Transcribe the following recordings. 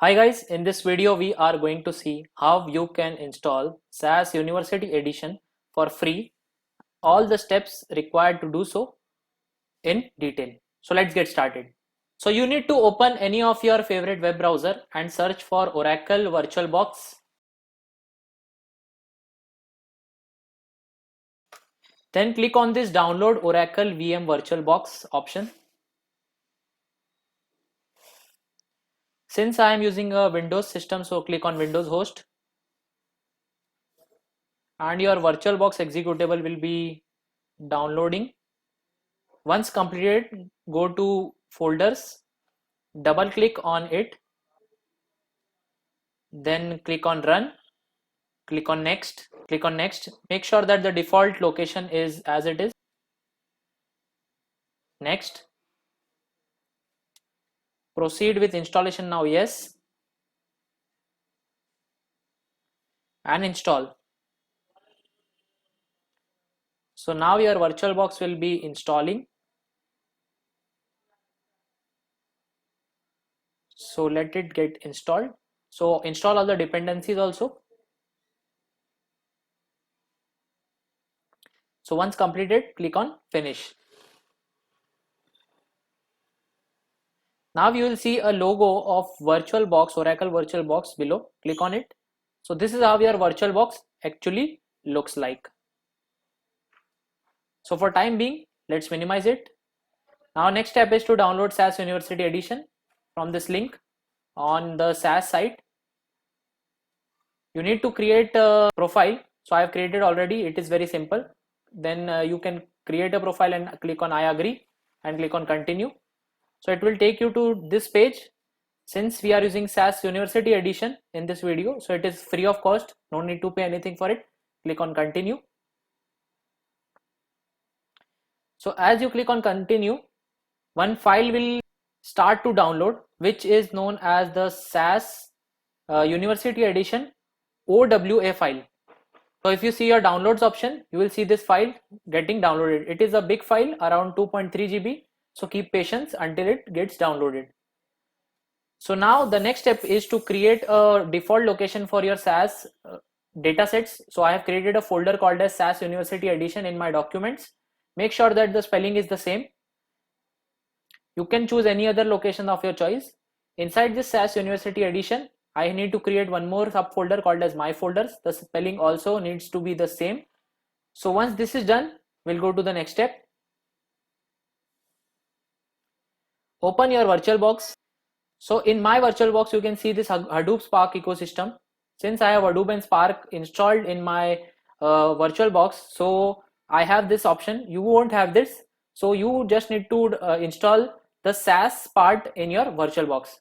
Hi guys, in this video we are going to see how you can install SAS University Edition for free, all the steps required to do so in detail. So let's get started. So you need to open any of your favorite web browser and search for Oracle VirtualBox. Then click on this download Oracle VM VirtualBox option. Since I am using a Windows system, so click on Windows host. And your VirtualBox executable will be downloading. Once completed, go to folders, double click on it, then click on run, click on next, make sure that the default location is as it is, next, proceed with installation now, yes, and install. So now your VirtualBox will be installing. So let it get installed. So install all the dependencies also. So once completed, click on finish. Now you will see a logo of VirtualBox, Oracle VirtualBox below. Click on it. So this is how your VirtualBox actually looks like. So for time being, let's minimize it. Now next step is to download SAS University Edition from this link on the SAS site. You need to create a profile. So I have created already. It is very simple. Then you can create a profile and click on I agree and click on continue. So it will take you to this page. Since we are using SAS University Edition in this video, so it is free of cost, no need to pay anything for it. Click on continue. So as you click on continue, one file will start to download, which is known as the SAS University Edition OWA file. So if you see your downloads option, you will see this file getting downloaded. It is a big file, around 2.3 GB. So keep patience until it gets downloaded. So now the next step is to create a default location for your SAS datasets. So I have created a folder called as SAS University Edition in my documents. Make sure that the spelling is the same. You can choose any other location of your choice. Inside this SAS University Edition, I need to create one more subfolder called as my folders. The spelling also needs to be the same. So once this is done, we'll go to the next step. Open your VirtualBox. So in my VirtualBox, you can see this Hadoop Spark ecosystem. Since I have Hadoop and Spark installed in my VirtualBox, so I have this option. You won't have this. So you just need to install the SAS part in your VirtualBox.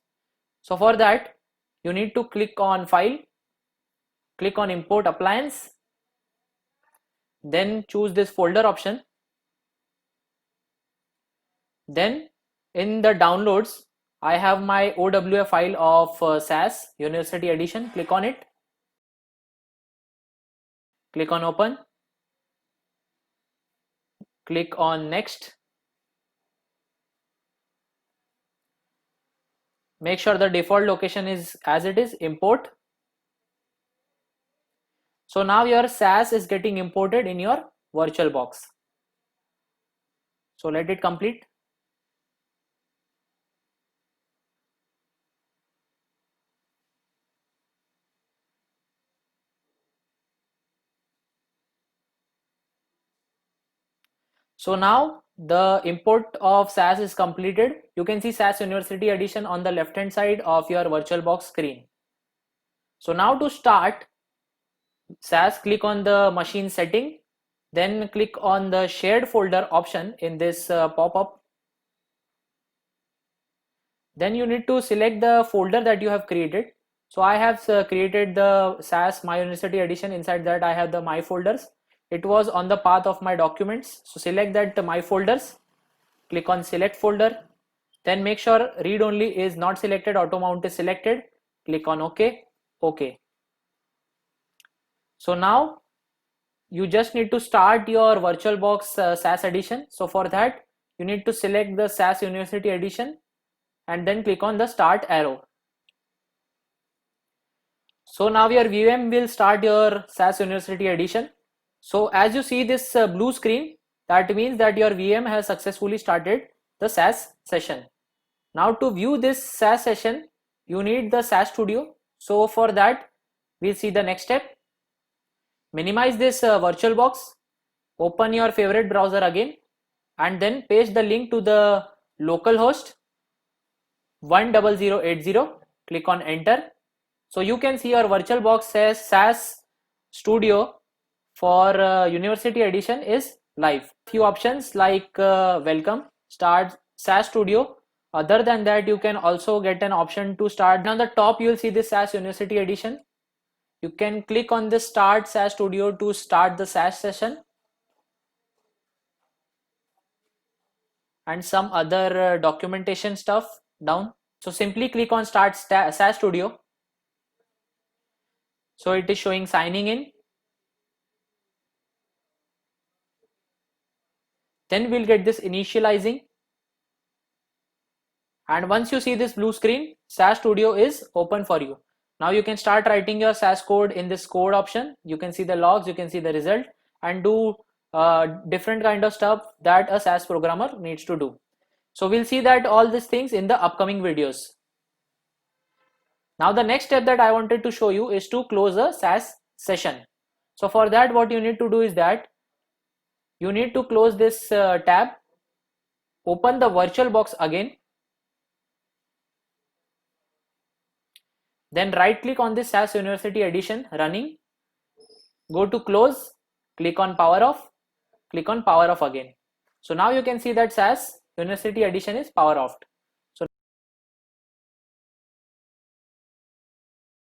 So for that, you need to click on File, click on Import Appliance, then choose this folder option. Then in the downloads, I have my OWA file of SAS University Edition. Click on it. Click on open. Click on next. Make sure the default location is as it is, import. So now your SAS is getting imported in your VirtualBox. So let it complete. So now the import of SAS is completed. You can see SAS University Edition on the left hand side of your VirtualBox screen. So now to start SAS, click on the machine setting, then click on the shared folder option in this pop-up. Then you need to select the folder that you have created. So I have created the SAS My University Edition. Inside that I have the my folders. It was on the path of my documents. So select that my folders, click on select folder, then make sure read only is not selected, auto mount is selected, click on OK. So now you just need to start your VirtualBox SAS edition. So for that you need to select the SAS University Edition and then click on the start arrow. So now your VM will start your SAS University Edition. So as you see this blue screen, that means that your VM has successfully started the SAS session. Now to view this SAS session, you need the SAS Studio. So for that, we'll see the next step. Minimize this VirtualBox, open your favorite browser again, and then paste the link to the localhost 10080. Click on enter. So you can see your VirtualBox says SAS Studio for University Edition is live. Few options like welcome, start SAS Studio. Other than that, you can also get an option to start. On the top, you will see this SAS University Edition. You can click on the start SAS Studio to start the SAS session. And some other documentation stuff down. So simply click on start SAS Studio. So it is showing signing in. Then we'll get this initializing. And once you see this blue screen, SAS Studio is open for you. Now you can start writing your SAS code in this code option. You can see the logs, you can see the result, and do different kind of stuff that a SAS programmer needs to do. So we'll see that all these things in the upcoming videos. Now the next step that I wanted to show you is to close a SAS session. So for that, what you need to do is that you need to close this tab, open the VirtualBox again, then right click on this SAS University Edition running, go to close, click on power off, click on power off again. So now you can see that SAS University Edition is power off.